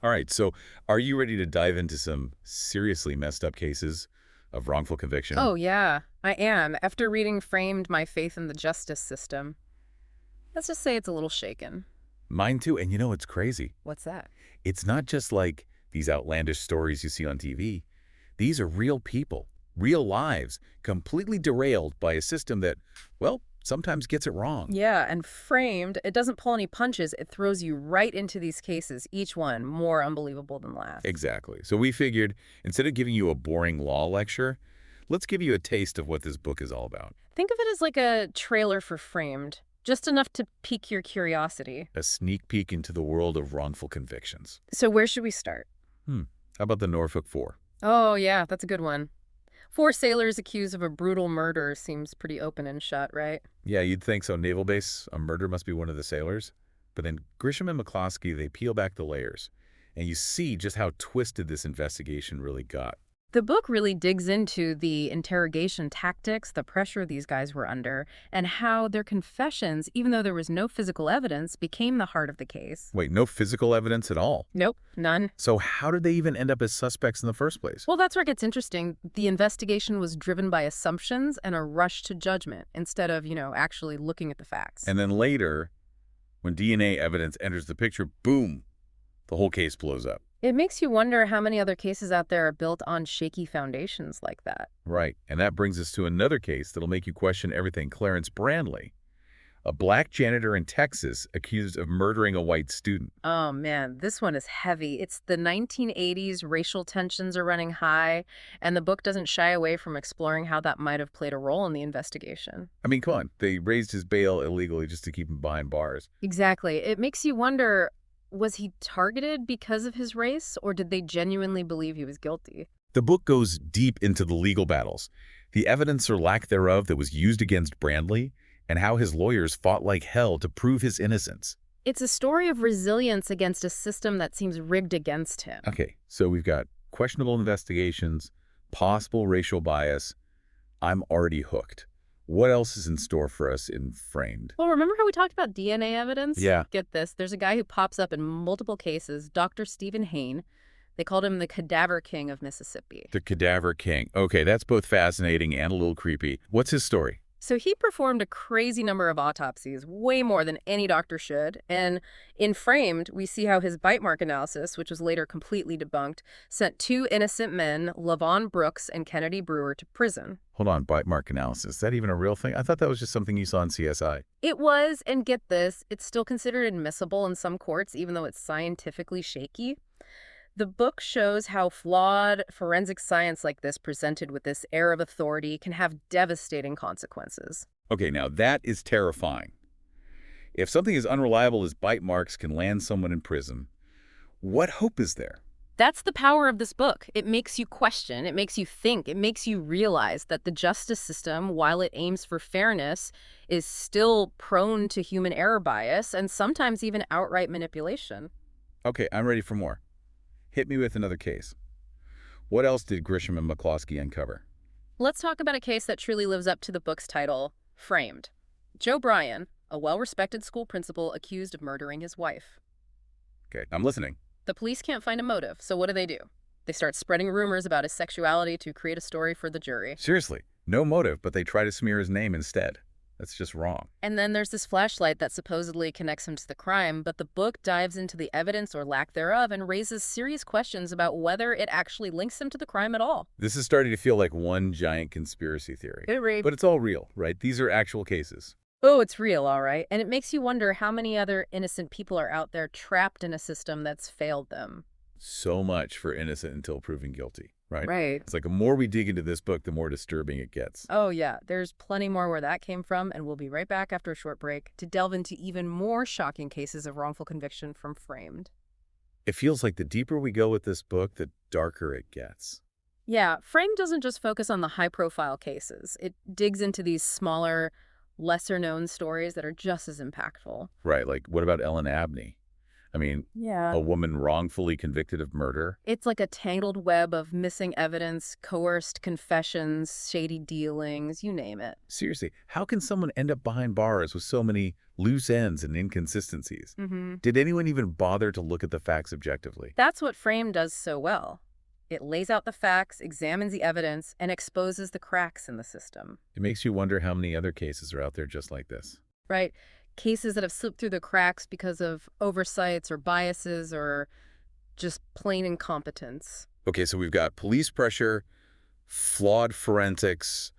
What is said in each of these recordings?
All right, so are you ready to dive into some seriously messed up cases of wrongful conviction? Oh, yeah, I am. After reading Framed My Faith in the Justice System, let's just say it's a little shaken. Mine too, and you know what's crazy? What's that? It's not just like these outlandish stories you see on TV. These are real people, real lives, completely derailed by a system that, well, sometimes gets it wrong. Yeah, and Framed, it doesn't pull any punches. It throws you right into these cases, each one more unbelievable than last. Exactly. So we figured instead of giving you a boring law lecture, let's give you a taste of what this book is all about. Think of it as like a trailer for Framed, just enough to pique your curiosity. A sneak peek into the world of wrongful convictions. So where should we start? Hmm. How about the Norfolk Four? Oh, yeah, that's a good one. Four sailors accused of a brutal murder seems pretty open and shut, right? Yeah, you'd think so. Naval base, a murder must be one of the sailors. But then Grisham and McCloskey, they peel back the layers. And you see just how twisted this investigation really got. The book really digs into the interrogation tactics, the pressure these guys were under, and how their confessions, even though there was no physical evidence, became the heart of the case. Wait, no physical evidence at all? Nope, none. So how did they even end up as suspects in the first place? Well, that's where it gets interesting. The investigation was driven by assumptions and a rush to judgment instead of, actually looking at the facts. And then later, when DNA evidence enters the picture, boom, the whole case blows up. It makes you wonder how many other cases out there are built on shaky foundations like that. Right, and that brings us to another case that'll make you question everything. Clarence Brandley, a black janitor in Texas accused of murdering a white student. Oh man, this one is heavy. It's the 1980s, racial tensions are running high, and the book doesn't shy away from exploring how that might have played a role in the investigation. I mean, come on, they raised his bail illegally just to keep him behind bars. Exactly. It makes you wonder, was he targeted because of his race, or did they genuinely believe he was guilty? The book goes deep into the legal battles, the evidence or lack thereof that was used against Brandley, and how his lawyers fought like hell to prove his innocence. It's a story of resilience against a system that seems rigged against him. Okay, so we've got questionable investigations, possible racial bias. I'm already hooked. What else is in store for us in Framed? Well, remember how we talked about DNA evidence? Yeah. Get this. There's a guy who pops up in multiple cases, Dr. Stephen Hain. They called him the Cadaver King of Mississippi. The Cadaver King. Okay, that's both fascinating and a little creepy. What's his story? So he performed a crazy number of autopsies, way more than any doctor should. And in Framed, we see how his bite mark analysis, which was later completely debunked, sent two innocent men, Lavon Brooks and Kennedy Brewer, to prison. Hold on, bite mark analysis. Is that even a real thing? I thought that was just something you saw in CSI. It was, and get this, it's still considered admissible in some courts, even though it's scientifically shaky. The book shows how flawed forensic science like this, presented with this air of authority, can have devastating consequences. Okay, now that is terrifying. If something as unreliable as bite marks can land someone in prison, what hope is there? That's the power of this book. It makes you question, it makes you think, it makes you realize that the justice system, while it aims for fairness, is still prone to human error bias and sometimes even outright manipulation. Okay, I'm ready for more. Hit me with another case. What else did Grisham and McCloskey uncover? Let's talk about a case that truly lives up to the book's title, Framed. Joe Bryan, a well-respected school principal accused of murdering his wife. Okay, I'm listening. The police can't find a motive, so what do? They start spreading rumors about his sexuality to create a story for the jury. Seriously, no motive, but they try to smear his name instead. That's just wrong. And then there's this flashlight that supposedly connects him to the crime, but the book dives into the evidence or lack thereof and raises serious questions about whether it actually links him to the crime at all. This is starting to feel like one giant conspiracy theory. Right. But it's all real, right? These are actual cases. Oh, it's real, all right. And it makes you wonder how many other innocent people are out there trapped in a system that's failed them. So much for innocent until proven guilty, right? Right. It's like the more we dig into this book, the more disturbing it gets. Oh, yeah. There's plenty more where that came from, and we'll be right back after a short break to delve into even more shocking cases of wrongful conviction from Framed. It feels like the deeper we go with this book, the darker it gets. Yeah, Framed doesn't just focus on the high-profile cases. It digs into these smaller, lesser-known stories that are just as impactful. Right, like what about Ellen Abney? I mean, Yeah. a woman wrongfully convicted of murder. It's like a tangled web of missing evidence, coerced confessions, shady dealings, you name it. Seriously, how can someone end up behind bars with so many loose ends and inconsistencies? Hmm. Did anyone even bother to look at the facts objectively? That's what Frame does so well. It lays out the facts, examines the evidence, and exposes the cracks in the system. It makes you wonder how many other cases are out there just like this. Right? Cases that have slipped through the cracks because of oversights or biases or just plain incompetence. Okay, so we've got police pressure, flawed forensics,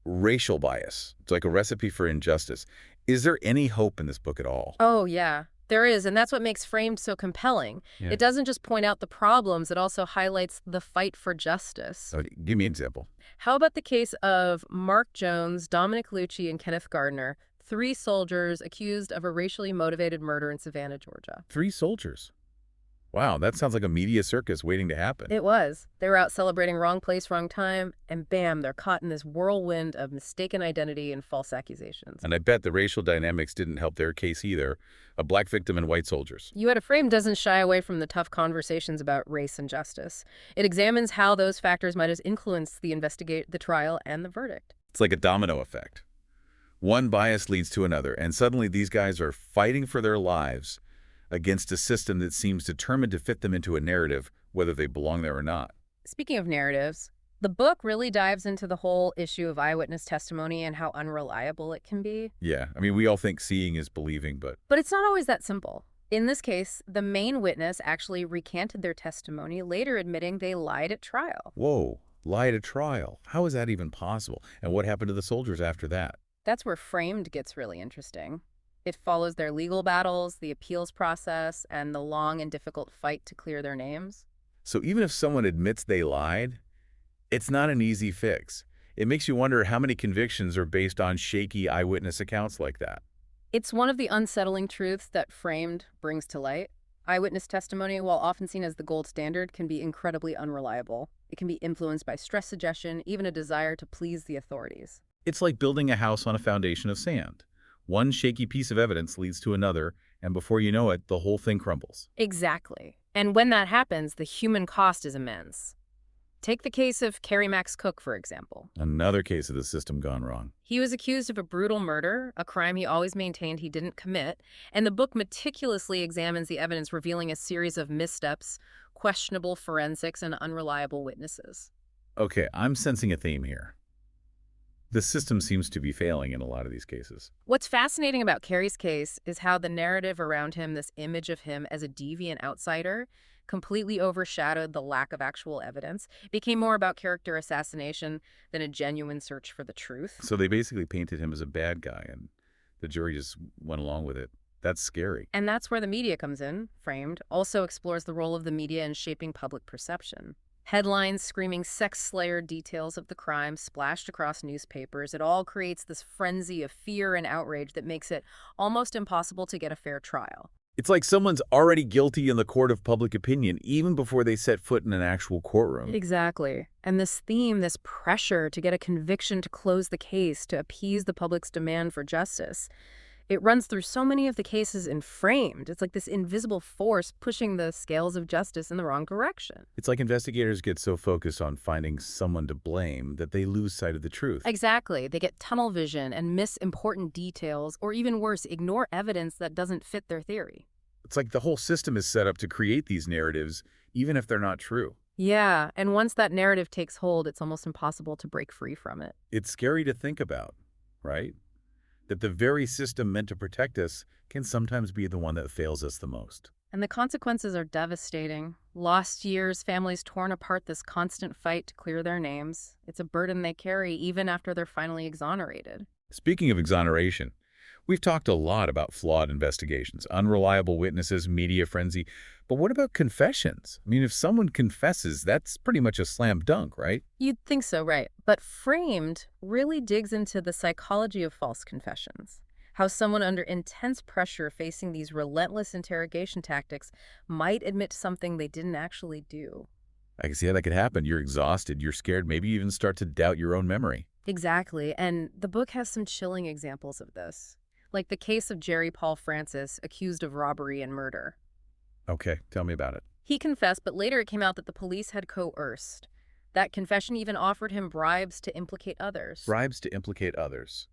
racial bias. It's like a recipe for injustice. Is there any hope in this book at all? Oh, yeah, there is, and that's what makes Framed so compelling. Yeah. It doesn't just point out the problems, it also highlights the fight for justice. So give me an example. How about the case of Mark Jones, Dominic Lucci, and Kenneth Gardner, 3 soldiers accused of a racially motivated murder in Savannah, Georgia? 3 soldiers. Wow, that sounds like a media circus waiting to happen. It was. They were out celebrating wrong place, wrong time, and bam, they're caught in this whirlwind of mistaken identity and false accusations. And I bet the racial dynamics didn't help their case either. A black victim and white soldiers. You at a Frame doesn't shy away from the tough conversations about race and justice. It examines how those factors might have influenced the trial and the verdict. It's like a domino effect. One bias leads to another, and suddenly these guys are fighting for their lives against a system that seems determined to fit them into a narrative, whether they belong there or not. Speaking of narratives, the book really dives into the whole issue of eyewitness testimony and how unreliable it can be. Yeah, I mean, we all think seeing is believing, but But it's not always that simple. In this case, the main witness actually recanted their testimony, later admitting they lied at trial. whoa, lie at a trial. How is that even possible? And what happened to the soldiers after that? That's where Framed gets really interesting. It follows their legal battles, the appeals process, and the long and difficult fight to clear their names. So even if someone admits they lied, it's not an easy fix. It makes you wonder how many convictions are based on shaky eyewitness accounts like that. It's one of the unsettling truths that Framed brings to light. Eyewitness testimony, while often seen as the gold standard, can be incredibly unreliable. It can be influenced by stress suggestion, even a desire to please the authorities. It's like building a house on a foundation of sand. One shaky piece of evidence leads to another, and before you know it, the whole thing crumbles. Exactly. And when that happens, the human cost is immense. Take the case of Kerry Max Cook, for example. Another case of the system gone wrong. He was accused of a brutal murder, a crime he always maintained he didn't commit, and the book meticulously examines the evidence, revealing a series of missteps, questionable forensics, and unreliable witnesses. Okay, I'm sensing a theme here. The system seems to be failing in a lot of these cases. What's fascinating about Kerry's case is how the narrative around him, this image of him as a deviant outsider, completely overshadowed the lack of actual evidence. It became more about character assassination than a genuine search for the truth. So they basically painted him as a bad guy, and the jury just went along with it. That's scary. And that's where the media comes in. Framed also explores the role of the media in shaping public perception. Headlines screaming sex slayer details of the crime splashed across newspapers. It all creates this frenzy of fear and outrage that makes it almost impossible to get a fair trial. It's like someone's already guilty in the court of public opinion, even before they set foot in an actual courtroom. Exactly. And this theme, this pressure to get a conviction to close the case, to appease the public's demand for justice, it runs through so many of the cases in Framed. It's like this invisible force pushing the scales of justice in the wrong direction. It's like investigators get so focused on finding someone to blame that they lose sight of the truth. Exactly. They get tunnel vision and miss important details, or even worse, ignore evidence that doesn't fit their theory. It's like the whole system is set up to create these narratives, even if they're not true. Yeah, and once that narrative takes hold, it's almost impossible to break free from it. It's scary to think about, right? That the very system meant to protect us can sometimes be the one that fails us the most. And the consequences are devastating. Lost years, families torn apart, this constant fight to clear their names. It's a burden they carry even after they're finally exonerated. Speaking of exoneration, we've talked a lot about flawed investigations, unreliable witnesses, media frenzy, but what about confessions? I mean, if someone confesses, that's pretty much a slam dunk, right? You'd think so, right? But Framed really digs into the psychology of false confessions. How someone under intense pressure facing these relentless interrogation tactics might admit something they didn't actually do. I can see how that could happen. You're exhausted, you're scared, maybe you even start to doubt your own memory. Exactly, and the book has some chilling examples of this. Like the case of Jerry Paul Francis, accused of robbery and murder. Okay, tell me about it. He confessed, but later it came out that the police had coerced. That confession even offered him bribes to implicate others. Bribes to implicate others.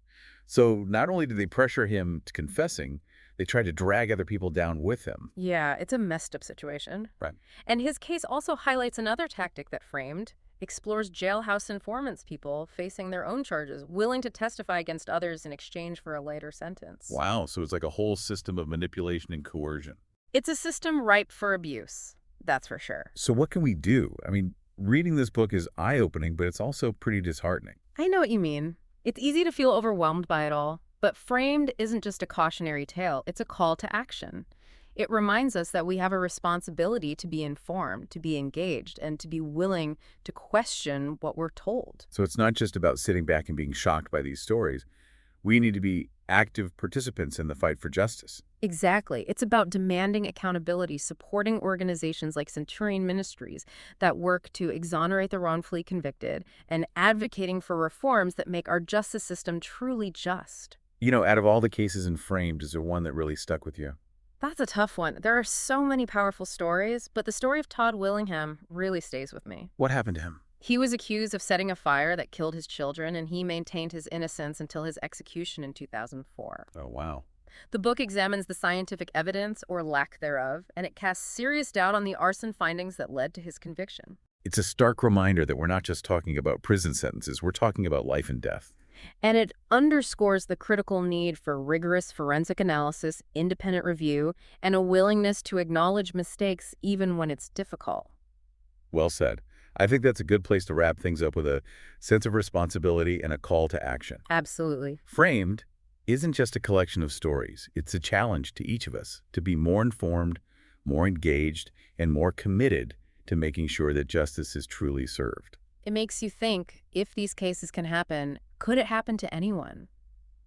So not only did they pressure him to confessing, they tried to drag other people down with him. Yeah, it's a messed up situation. Right. And his case also highlights another tactic that Framed explores jailhouse informants, people facing their own charges, willing to testify against others in exchange for a lighter sentence. Wow, so it's like a whole system of manipulation and coercion. It's a system ripe for abuse, that's for sure. So what can we do? I mean, reading this book is eye-opening, but it's also pretty disheartening. I know what you mean. It's easy to feel overwhelmed by it all, but Framed isn't just a cautionary tale, it's a call to action. It reminds us that we have a responsibility to be informed, to be engaged, and to be willing to question what we're told. So it's not just about sitting back and being shocked by these stories. We need to be active participants in the fight for justice. Exactly. It's about demanding accountability, supporting organizations like Centurion Ministries that work to exonerate the wrongfully convicted, and advocating for reforms that make our justice system truly just. You know, out of all the cases in Framed, is there one that really stuck with you? That's a tough one. There are so many powerful stories, but the story of Todd Willingham really stays with me. What happened to him? He was accused of setting a fire that killed his children, and he maintained his innocence until his execution in 2004. Oh, wow. The book examines the scientific evidence, or lack thereof, and it casts serious doubt on the arson findings that led to his conviction. It's a stark reminder that we're not just talking about prison sentences, we're talking about life and death. And it underscores the critical need for rigorous forensic analysis, independent review, and a willingness to acknowledge mistakes even when it's difficult. Well said. I think that's a good place to wrap things up with a sense of responsibility and a call to action. Absolutely. Framed isn't just a collection of stories. It's a challenge to each of us to be more informed, more engaged, and more committed to making sure that justice is truly served. It makes you think, if these cases can happen, could it happen to anyone?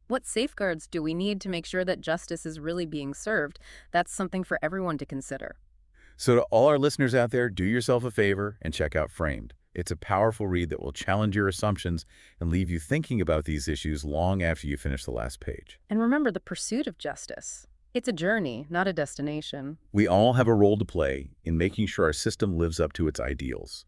What safeguards do we need to make sure that justice is really being served? That's something for everyone to consider. So to all our listeners out there, do yourself a favor and check out Framed. It's a powerful read that will challenge your assumptions and leave you thinking about these issues long after you finish the last page. And remember the pursuit of justice. It's a journey, not a destination. We all have a role to play in making sure our system lives up to its ideals.